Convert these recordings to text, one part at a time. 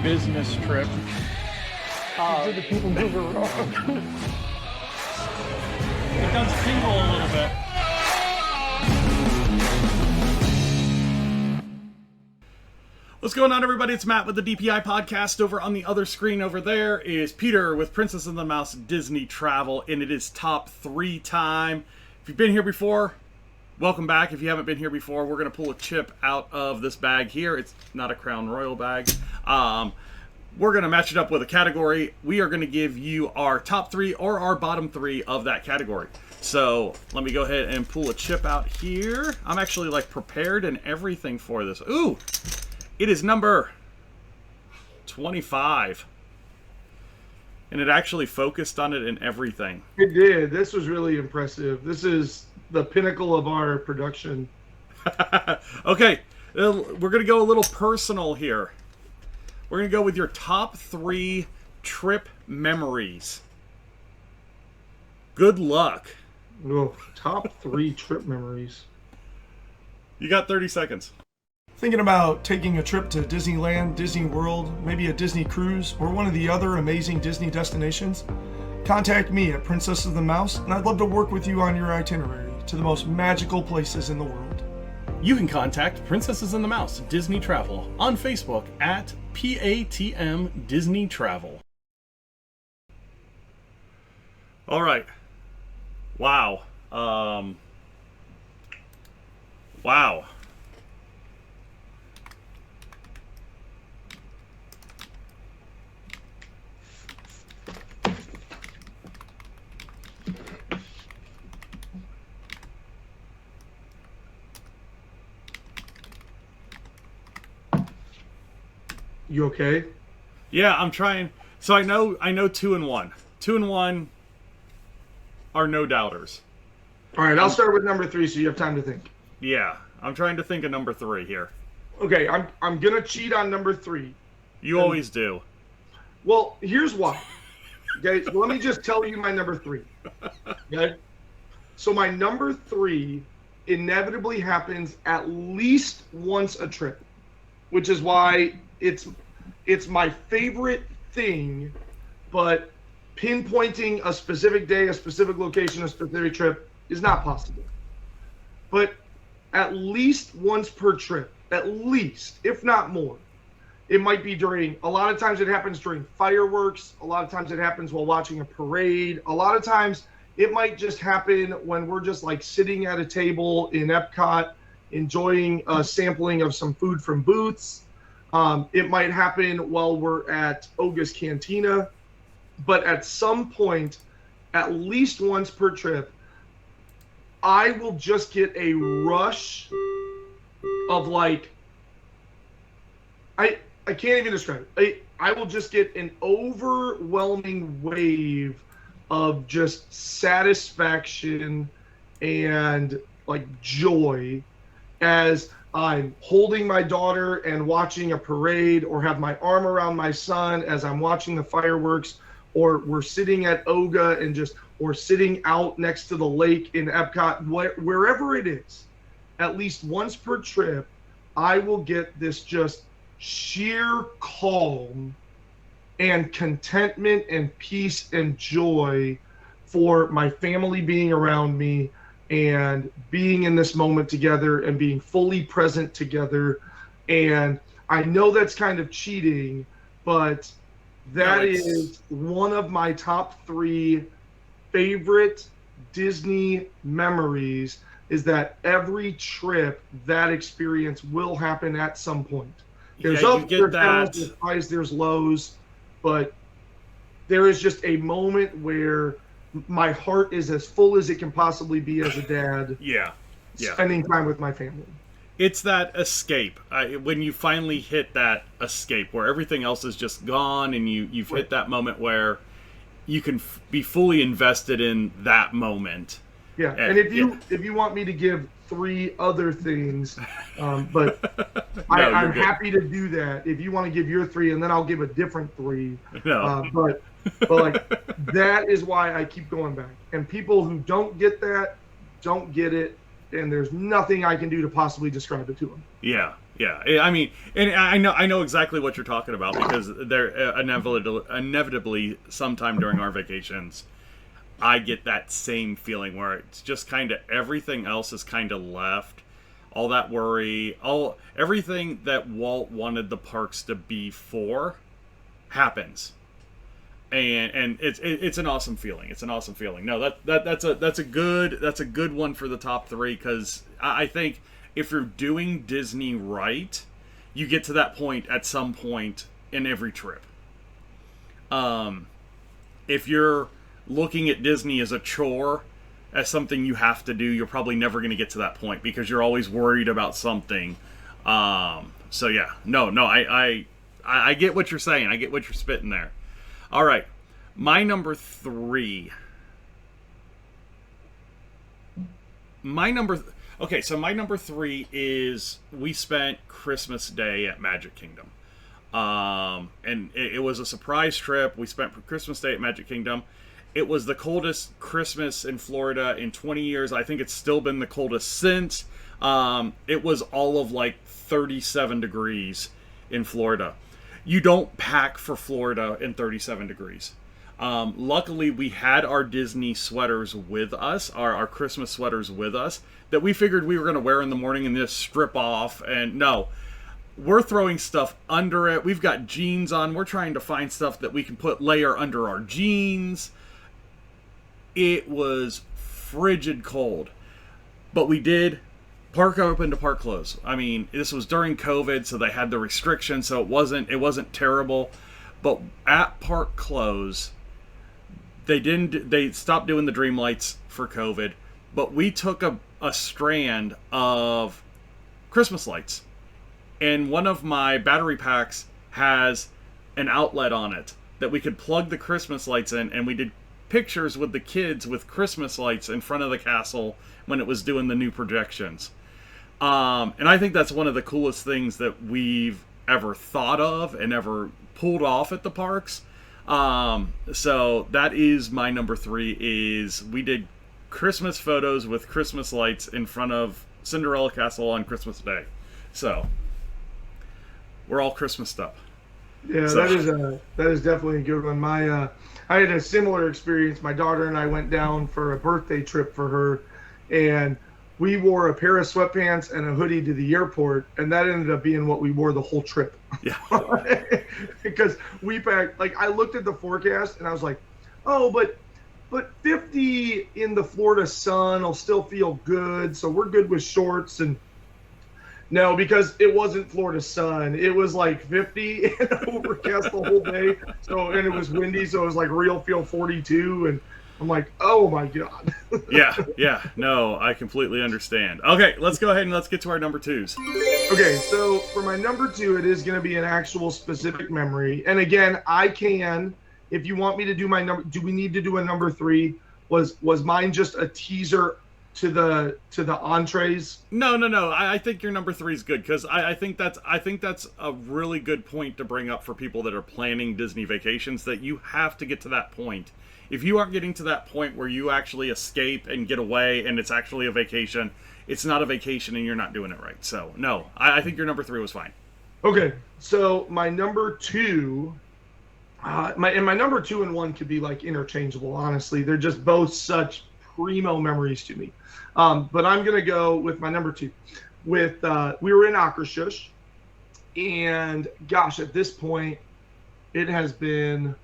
business trip. Do the people move around? It does tingle a little bit. What's going on, everybody? It's Matt with the DPI podcast. Over on the other screen over there is Peter with Princess and the Mouse Disney Travel, and it is top 3 time. If you've been here before, welcome back. If you haven't been here before, we're going to pull a chip out of this bag here. It's not a Crown Royal bag. We're going to match it up with a category. We are going to give you our top 3 or our bottom 3 of that category. So let me go ahead and pull a chip out here. I'm actually prepared and everything for this. Ooh! It is number 25. And it actually focused on it and everything. It did. This was really impressive. This is the pinnacle of our production. Okay, we're going to go a little personal here. We're going to go with your top 3 trip memories. Good luck. Oh, top 3 trip memories. You got 30 seconds. Thinking about taking a trip to Disneyland, Disney World, maybe a Disney cruise, or one of the other amazing Disney destinations? Contact me at Princess of the Mouse, and I'd love to work with you on your itinerary to the most magical places in the world. You can contact Princesses and the Mouse Disney Travel on Facebook at PATM Disney Travel. All right. Wow. Wow. You okay? Yeah, I'm trying. So I know 2 and 1. 2 and 1 are no doubters. All right, I'll start with number 3 so you have time to think. Yeah, I'm trying to think of number 3 here. Okay, I'm gonna cheat on number 3. You always do. Well, here's why. Okay, so let me just tell you my number 3. Okay? So my number 3 inevitably happens at least once a trip, which is why it's my favorite thing, but pinpointing a specific day, a specific location, a specific trip is not possible. But at least once per trip, at least, if not more. It might be a lot of times it happens during fireworks, a lot of times it happens while watching a parade, a lot of times it might just happen when we're just sitting at a table in Epcot, enjoying a sampling of some food from booths. It might happen while we're at Oga's Cantina, but at some point, at least once per trip, I will just get a rush of I can't even describe it. I will just get an overwhelming wave of just satisfaction and joy as I'm holding my daughter and watching a parade, or have my arm around my son as I'm watching the fireworks, or we're sitting at Oga or sitting out next to the lake in Epcot, wherever it is. At least once per trip, I will get this just sheer calm and contentment and peace and joy for my family being around me and being in this moment together and being fully present together. And I know that's kind of cheating, but that is one of my top 3 favorite Disney memories, is that every trip, that experience will happen at some point. There's ups, there's downs, there's highs, there's lows, but there is just a moment where my heart is as full as it can possibly be as a dad. Yeah. Spending time with my family. It's that escape. When you finally hit that escape where everything else is just gone, and you've hit that moment where you can be fully invested in that moment. Yeah, and if you want me to give 3 other things, but I'm happy to do that. If you want to give your 3, and then I'll give a different 3. No. But that is why I keep going back. And people who don't get that, don't get it, and there's nothing I can do to possibly describe it to them. Yeah. I mean, and I know exactly what you're talking about, because there inevitably sometime during our vacations, I get that same feeling where it's just kind of everything else is kind of left. All that worry, everything that Walt wanted the parks to be for happens. And it's an awesome feeling. It's an awesome feeling. No, that's a good one for the top three, because I think if you're doing Disney right, you get to that point at some point in every trip. If you're looking at Disney as a chore, as something you have to do, you're probably never going to get to that point, because you're always worried about something. So yeah, no, I get what you're saying. I get what you're spitting there. All right, my number three. So my number three is, we spent Christmas Day at Magic Kingdom. And it was a surprise trip. We spent Christmas Day at Magic Kingdom. It was the coldest Christmas in Florida in 20 years. I think it's still been the coldest since. It was all of like 37 degrees in Florida. You don't pack for Florida in 37 degrees. Luckily, we had our Disney sweaters with us, our Christmas sweaters with us, that we figured we were going to wear in the morning and just strip off. And no, we're throwing stuff under it. We've got jeans on. We're trying to find stuff that we can layer under our jeans. It was frigid cold. But we did park open to park close. I mean, this was during COVID, so they had the restrictions, so it wasn't terrible. But at park close, they stopped doing the dream lights for COVID, but we took a strand of Christmas lights, and one of my battery packs has an outlet on it that we could plug the Christmas lights in, and we did pictures with the kids with Christmas lights in front of the castle when it was doing the new projections. And I think that's one of the coolest things that we've ever thought of and ever pulled off at the parks. So that is my number three, is we did Christmas photos with Christmas lights in front of Cinderella Castle on Christmas Day. So we're all Christmased up. Yeah, So- that is definitely a good one. I had a similar experience. My daughter and I went down for a birthday trip for her, and we wore a pair of sweatpants and a hoodie to the airport, and that ended up being what we wore the whole trip. Yeah. Because we packed, like, I looked at the forecast and I was like, oh, but 50 in the Florida sun will still feel good, so we're good with shorts. And no, because it wasn't Florida sun. It was like 50 and overcast the whole day. And it was windy, so it was like real feel 42. And I'm like, oh my God. Yeah. No, I completely understand. Okay, let's go ahead and let's get to our number twos. Okay, so for my number two, it is going to be an actual specific memory. And again, if you want me to do my number, do we need to do a number three? Was mine just a teaser to the entrees? No. I think your number three is good, because I think that's a really good point to bring up for people that are planning Disney vacations, that you have to get to that point. If you aren't getting to that point where you actually escape and get away and it's actually a vacation, it's not a vacation and you're not doing it right. So no, I think your number three was fine. Okay, so my number two, my number two and one could be like interchangeable. Honestly, they're just both such primo memories to me. But I'm gonna go with my number two. We were in Akershus, and gosh, at this point, it has been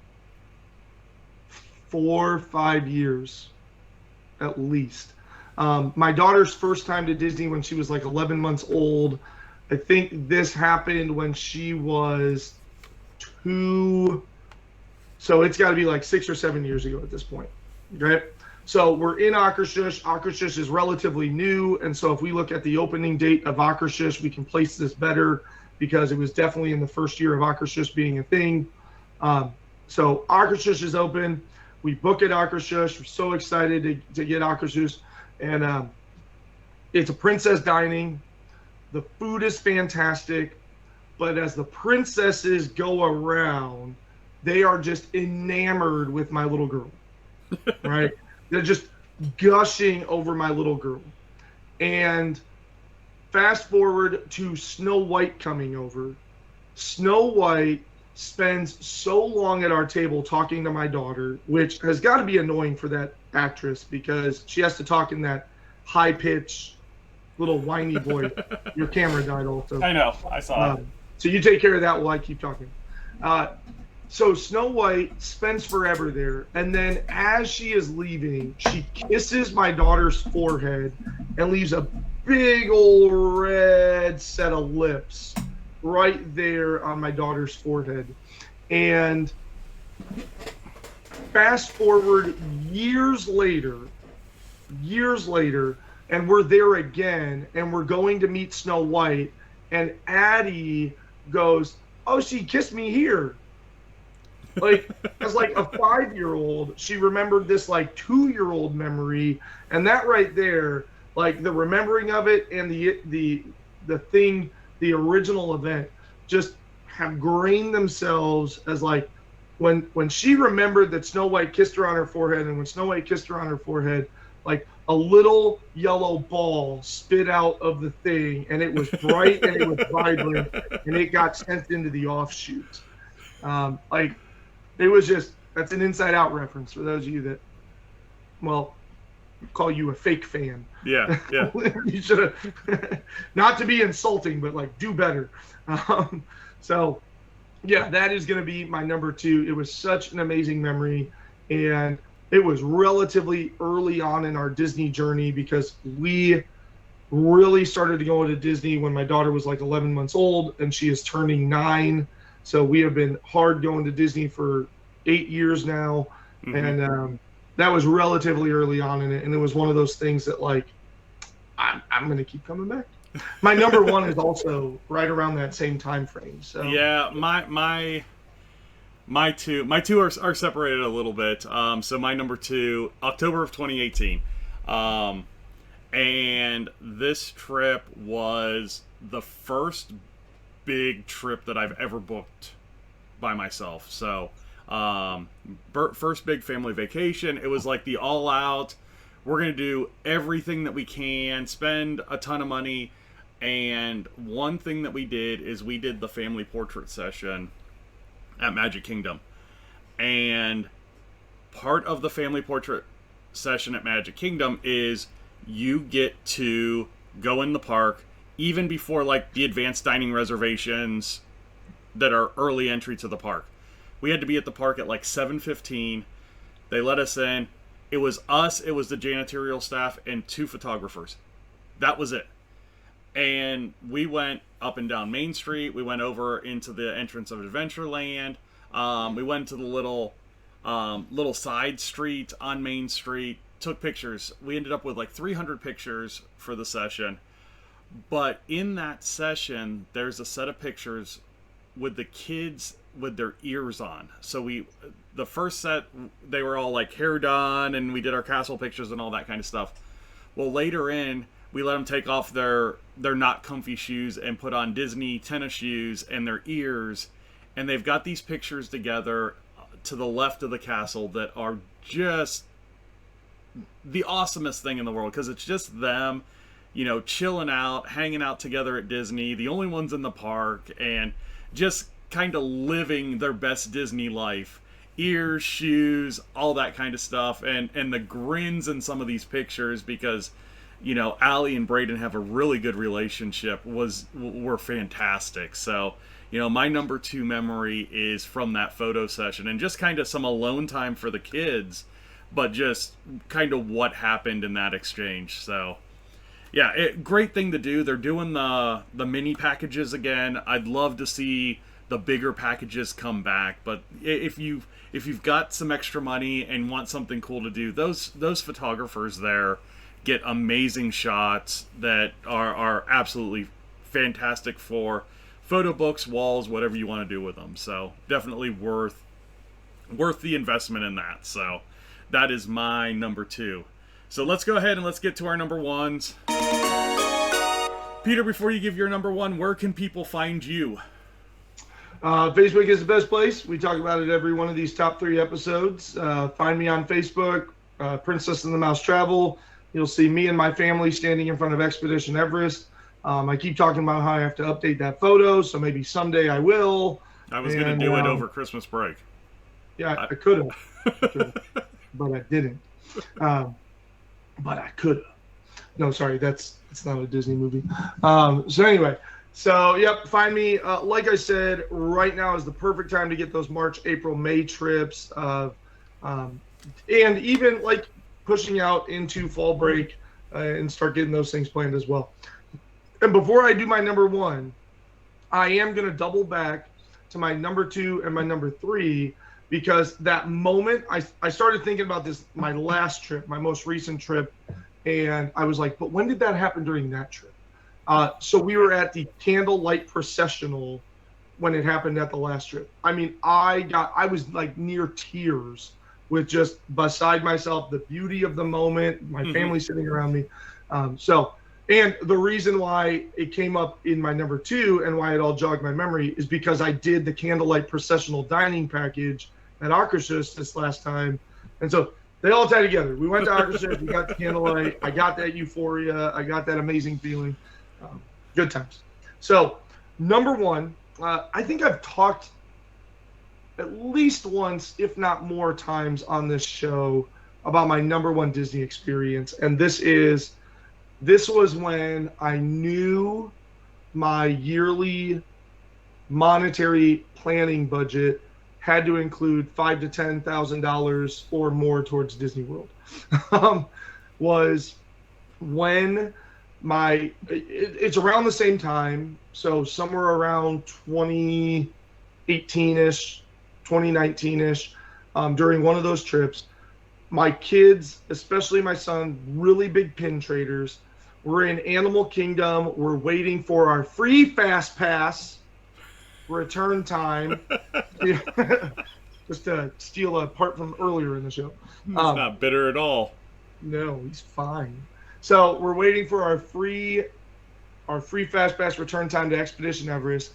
4 or 5 years, at least. My daughter's first time to Disney when she was like 11 months old. I think this happened when she was 2. So it's got to be like 6 or 7 years ago at this point. Okay. So we're in Akershus. Akershus is relatively new. And so if we look at the opening date of Akershus, we can place this better, because it was definitely in the first year of Akershus being a thing. So Akershus is open. We book at Akershus. We're so excited to get Akershus. And it's a princess dining. The food is fantastic. But as the princesses go around, they are just enamored with my little girl. Right? They're just gushing over my little girl. And fast forward to Snow White coming over. Snow White spends so long at our table talking to my daughter, which has got to be annoying for that actress because she has to talk in that high pitch, little whiny voice. Your camera died also. I know. I saw it. So you take care of that while I keep talking. So Snow White spends forever there, and then as she is leaving, she kisses my daughter's forehead and leaves a big old red set of lips right there on my daughter's forehead. And fast forward years later, and we're there again, and we're going to meet Snow White, and Addie goes, "Oh, she kissed me here." Like, as like a 5-year-old, she remembered this like 2-year-old memory, and that right there, like the remembering of it and the thing, the original event, just have grained themselves as like when she remembered that Snow White kissed her on her forehead, and when Snow White kissed her on her forehead, like a little yellow ball spit out of the thing, and it was bright and it was vibrant, and it got sent into the offshoot. Like, it was just, that's an Inside Out reference for those of you that, well, call you a fake fan. Yeah. You should have, not to be insulting, but like do better. So yeah, that is going to be my number 2. It was such an amazing memory, and it was relatively early on in our Disney journey because we really started to go to Disney when my daughter was like 11 months old, and she is turning 9. So we have been hard going to Disney for 8 years now. Mm-hmm. And that was relatively early on in it. And it was one of those things that like, I'm going to keep coming back. My number 1 is also right around that same time frame. So yeah, my two are separated a little bit. So my number 2, October of 2018. And this trip was the first big trip that I've ever booked by myself. So first big family vacation. It was like the all out, we're gonna do everything that we can, spend a ton of money. And one thing that we did is we did the family portrait session at Magic Kingdom. And part of the family portrait session at Magic Kingdom is you get to go in the park even before like the advanced dining reservations that are early entry to the park. We had to be at the park at like 7:15. They let us in. It was us, it was the janitorial staff, and 2 photographers. That was it. And we went up and down Main Street. We went over into the entrance of Adventureland. We went to the little side street on Main Street. Took pictures. We ended up with like 300 pictures for the session. But in that session, there's a set of pictures with the kids with their ears on. So the first set, they were all like hair done, and we did our castle pictures and all that kind of stuff. Well, later in, we let them take off their not comfy shoes and put on Disney tennis shoes and their ears. And they've got these pictures together to the left of the castle that are just the awesomest thing in the world, because it's just them, you know, chilling out, hanging out together at Disney, the only ones in the park, and just kind of living their best Disney life. Ears, shoes, all that kind of stuff. And the grins in some of these pictures, because, you know, Allie and Braden have a really good relationship, were fantastic. So, you know, my number 2 memory is from that photo session, and just kind of some alone time for the kids, but just kind of what happened in that exchange. So yeah, great thing to do. They're doing the mini packages again. I'd love to see the bigger packages come back, but if you've got some extra money and want something cool to do, those photographers there get amazing shots that are absolutely fantastic for photo books, walls, whatever you want to do with them. So definitely worth the investment in that. So that is my number 2. So let's go ahead and let's get to our number 1s. Peter, before you give your number 1, where can people find you? Facebook is the best place. We talk about it every one of these top 3 episodes. Find me on Facebook, Princess and the Mouse Travel. You'll see me and my family standing in front of Expedition Everest. I keep talking about how I have to update that photo, so maybe someday I will. I was going to do it over Christmas break. Yeah, I could have, but I didn't. But I could have. No, sorry, it's not a Disney movie. So anyway, yep, find me. Like I said, right now is the perfect time to get those March, April, May trips, and even like pushing out into fall break and start getting those things planned as well. And before I do my number one, I am going to double back to my number two and my number three, because that moment I started thinking about this, my last trip, my most recent trip, and I was like, but when did that happen during that trip? So we were at the candlelight processional when it happened at the last trip. I mean, I was like near tears with just beside myself, the beauty of the moment, my family sitting around me. And the reason why it came up in my number two and why it all jogged my memory is because I did the candlelight processional dining package at Akershus this last time. And so they all tie together. We went to Akershus, we got the candlelight, I got that euphoria, I got that amazing feeling. Good times. So number one, I think I've talked at least once, if not more times on this show about my number one Disney experience. And this was when I knew my yearly monetary planning budget had to include $5,000 to $10,000 or more towards Disney World. Was when it's around the same time, so somewhere around 2018-ish, 2019-ish, during one of those trips, my kids, especially my son, really big pin traders. We're in Animal Kingdom. We're waiting for our free Fast Pass return time. Just to steal a part from earlier in the show. He's not bitter at all. No, he's fine. So we're waiting for our free Fast Pass return time to Expedition Everest.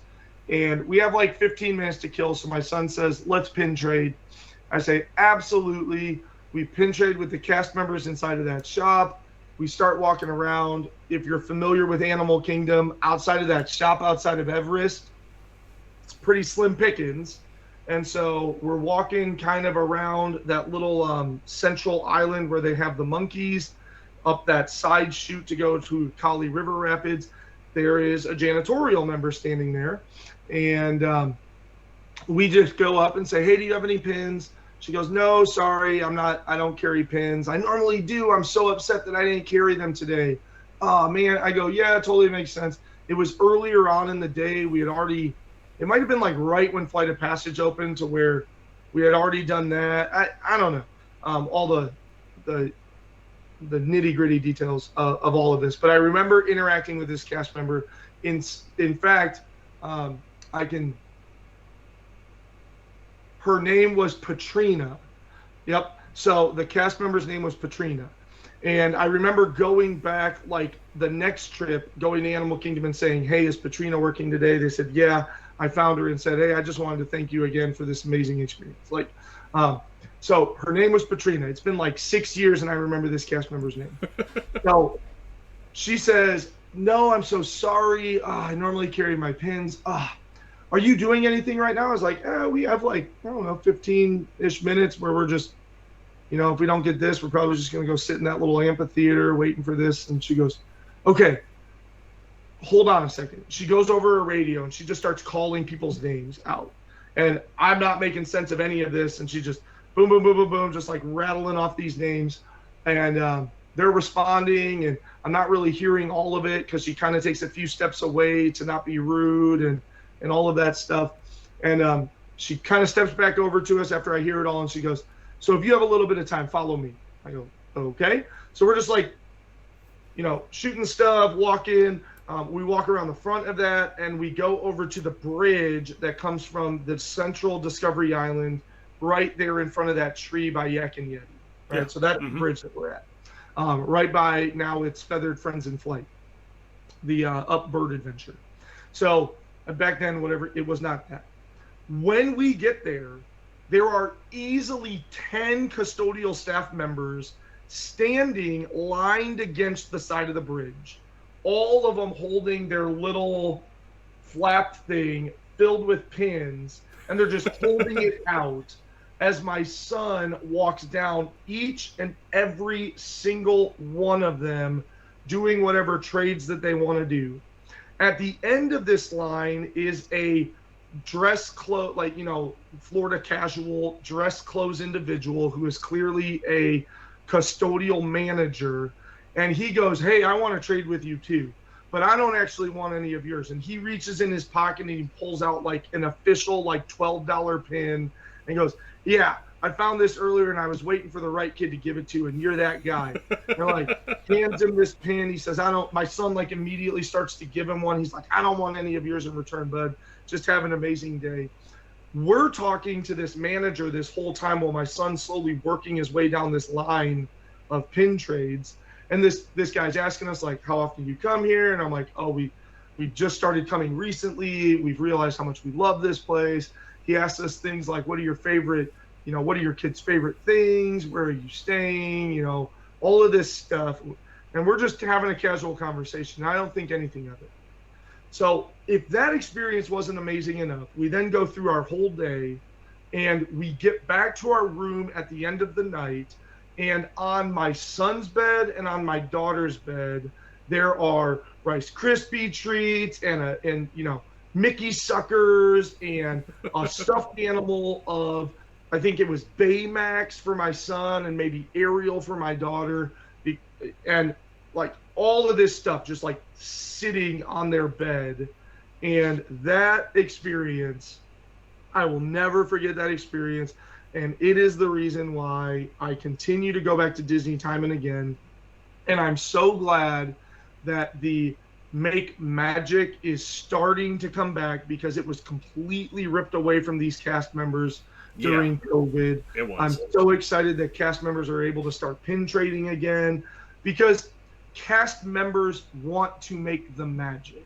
And we have like 15 minutes to kill. So my son says, let's pin trade. I say, absolutely. We pin trade with the cast members inside of that shop. We start walking around. If you're familiar with Animal Kingdom, outside of that shop, outside of Everest, it's pretty slim pickings. And so we're walking kind of around that little central island where they have the monkeys, up that side chute to go to Kali River Rapids. There is a janitorial member standing there. And we just go up and say, hey, do you have any pins? She goes, no, sorry, I don't carry pins. I normally do. I'm so upset that I didn't carry them today. Oh, man. I go, yeah, it totally makes sense. It was earlier on in the day. It might have been like right when Flight of Passage opened, to where we had already done that. I don't know, all the nitty-gritty details of all of this. But I remember interacting with this cast member. In fact, her name was Patrina. Yep. So the cast member's name was Patrina. And I remember going back, like the next trip, going to Animal Kingdom and saying, hey, is Patrina working today? They said, yeah. I found her and said, hey, I just wanted to thank you again for this amazing experience. So her name was Patrina. It's been like 6 years and I remember this cast member's name. So she says, no, I'm so sorry. I normally carry my pins. Are you doing anything right now? I was like, we have like, I don't know, 15-ish minutes where we're just, if we don't get this, we're probably just going to go sit in that little amphitheater waiting for this. And she goes, okay, hold on a second. She goes over her radio and she just starts calling people's names out. And I'm not making sense of any of this. And she just boom, boom, boom, boom, boom, just like rattling off these names. And they're responding. And I'm not really hearing all of it because she kind of takes a few steps away to not be rude and all of that stuff. And she kind of steps back over to us after I hear it all. And she goes, so if you have a little bit of time, follow me. I go, okay. So we're just like, shooting stuff, walking. We walk around the front of that and we go over to the bridge that comes from the central Discovery Island right there in front of that tree by Yak and Yeti. Right. Yeah. So that's the bridge that we're at. Right by, now it's Feathered Friends in Flight, the Up Bird Adventure. So back then, whatever, it was not that. When we get there, there are easily 10 custodial staff members standing lined against the side of the bridge, all of them holding their little flap thing filled with pins, and they're just holding it out as my son walks down each and every single one of them, doing whatever trades that they want to do. At the end of this line is a dress clothes, like, you know, Florida casual dress clothes individual who is clearly a custodial manager. And he goes, "Hey, I want to trade with you too, but I don't actually want any of yours." And he reaches in his pocket and he pulls out like an official like $12 pin and goes, "Yeah, I found this earlier and I was waiting for the right kid to give it to, and you're that guy." And like hands him this pin. He says, "I don't," my son like immediately starts to give him one. He's like, "I don't want any of yours in return, bud. Just have an amazing day." We're talking to this manager this whole time while my son's slowly working his way down this line of pin trades. And this guy's asking us like, "How often do you come here?" And I'm like, "Oh, we just started coming recently. We've realized how much we love this place." He asked us things like, "What are your favorite, you know, what are your kids' favorite things? Where are you staying?" You know, all of this stuff. And we're just having a casual conversation. I don't think anything of it. So if that experience wasn't amazing enough, we then go through our whole day and we get back to our room at the end of the night. And on my son's bed and on my daughter's bed, there are Rice Krispie treats and you know, Mickey suckers and a stuffed animal of, I think it was Baymax for my son and maybe Ariel for my daughter, and like all of this stuff just like sitting on their bed. And that experience, I will never forget that experience. And it is the reason why I continue to go back to Disney time and again. And I'm so glad that the Make Magic is starting to come back, because it was completely ripped away from these cast members during COVID. It was. I'm so excited that cast members are able to start pin trading again, because cast members want to make the magic.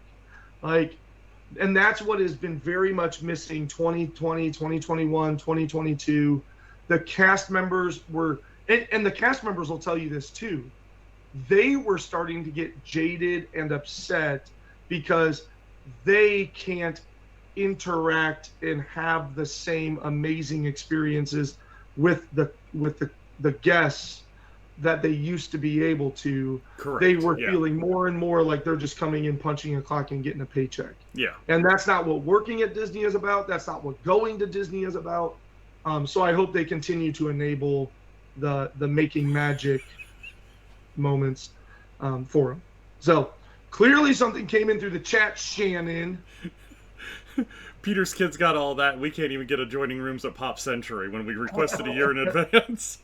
Like, and that's what has been very much missing 2020, 2021, 2022. The cast members were, and the cast members will tell you this too, they were starting to get jaded and upset because they can't interact and have the same amazing experiences with the guests that they used to be able to. Correct. They were feeling more and more like they're just coming in, punching a clock and getting a paycheck. Yeah. And that's not what working at Disney is about. That's not what going to Disney is about. So I hope they continue to enable the making magic moments for them. So clearly something came in through the chat, Shannon. Peter's kids got all that. We can't even get adjoining rooms at Pop Century when we requested a year in advance.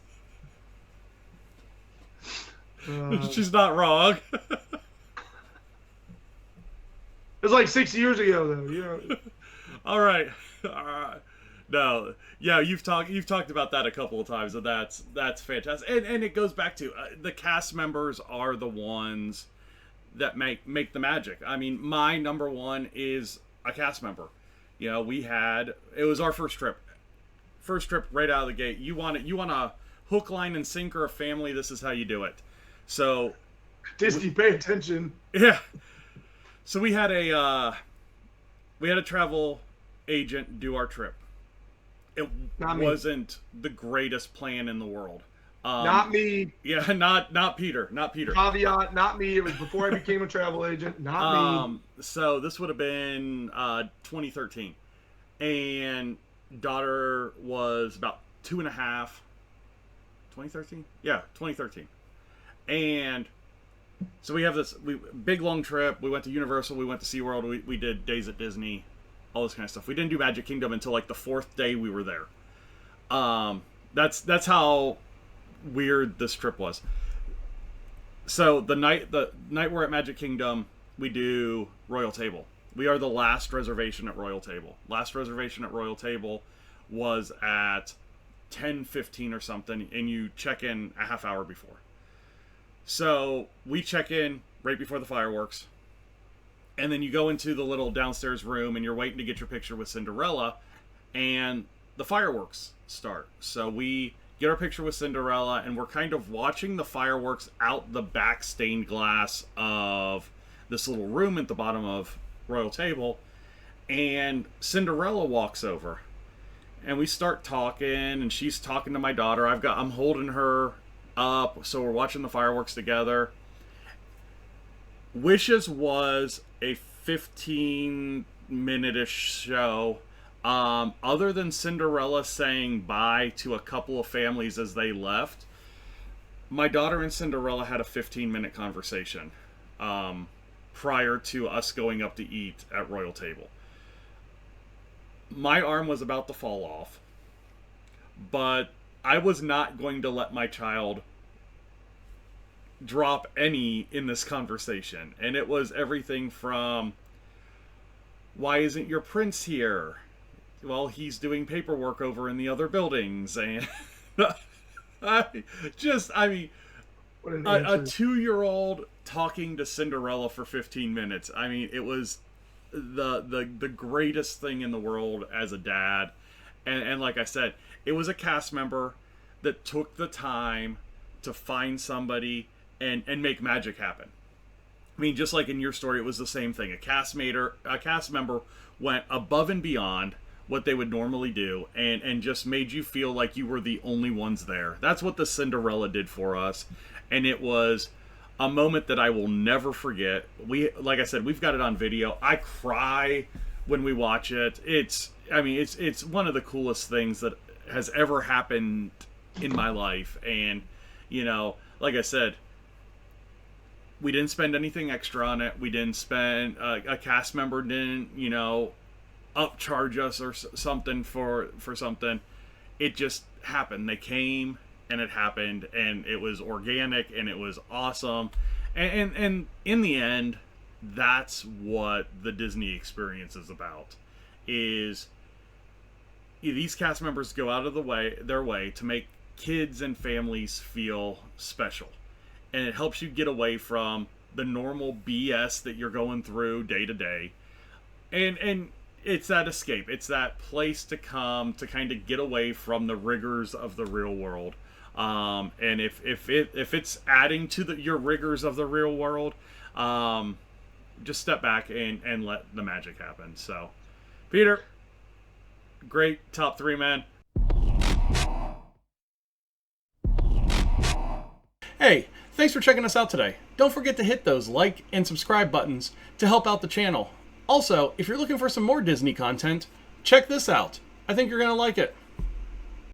She's not wrong. It was like 6 years ago, though. You know. All right. No, yeah, you've talked about that a couple of times, and that's fantastic. And it goes back to the cast members are the ones that make the magic. I mean, my number one is a cast member. You know, it was our first trip right out of the gate. You want a hook, line, and sinker a family. This is how you do it. So Disney, pay attention. Yeah. So we had a travel agent do our trip. It wasn't the greatest plan in the world. Not me. Yeah, not Peter. Not Peter. Caveat, not me. It was before I became a travel agent. Not me. So this would have been 2013. And daughter was about 2.5. 2013? Yeah, 2013. And so we have this big long trip. We went to Universal. We went to SeaWorld. We did days at Disney. All this kind of stuff. We didn't do Magic Kingdom until like the 4th day we were there. That's how weird this trip was. So the night we're at Magic Kingdom, we do Royal Table. We are the last reservation at Royal Table. Last reservation at Royal Table was at 10:15 or something, and you check in a half hour before. So we check in right before the fireworks. And then you go into the little downstairs room and you're waiting to get your picture with Cinderella, and the fireworks start. So we get our picture with Cinderella and we're kind of watching the fireworks out the back stained glass of this little room at the bottom of Royal Table, and Cinderella walks over. And we start talking, and she's talking to my daughter. I'm holding her up, so we're watching the fireworks together. Wishes was a 15-minute-ish show. Other than Cinderella saying bye to a couple of families as they left, my daughter and Cinderella had a 15-minute conversation prior to us going up to eat at Royal Table. My arm was about to fall off, but I was not going to let my child drop any in this conversation. And it was everything from, why isn't your prince here? Well, he's doing paperwork over in the other buildings. And I mean, a 2-year-old talking to Cinderella for 15 minutes. I mean, it was the greatest thing in the world as a dad. And like I said, it was a cast member that took the time to find somebody and make magic happen. I mean, just like in your story, it was the same thing. A cast member went above and beyond what they would normally do and just made you feel like you were the only ones there. That's what the Cinderella did for us. And it was a moment that I will never forget. Like I said, we've got it on video. I cry when we watch it. It's one of the coolest things that has ever happened in my life. And, you know, like I said, we didn't spend anything extra on it. We didn't spend, a cast member didn't, you know, upcharge us or something for something. It just happened. They came and it happened, and it was organic and it was awesome. And in the end, that's what the Disney experience is about. Is these cast members go out of their way to make kids and families feel special. And it helps you get away from the normal BS that you're going through day to day. And it's that escape. It's that place to come to kind of get away from the rigors of the real world. And if it's adding to your rigors of the real world, just step back and let the magic happen. So, Peter, great top 3, man. Hey, thanks for checking us out today. Don't forget to hit those like and subscribe buttons to help out the channel. Also, if you're looking for some more Disney content, check this out. I think you're going to like it.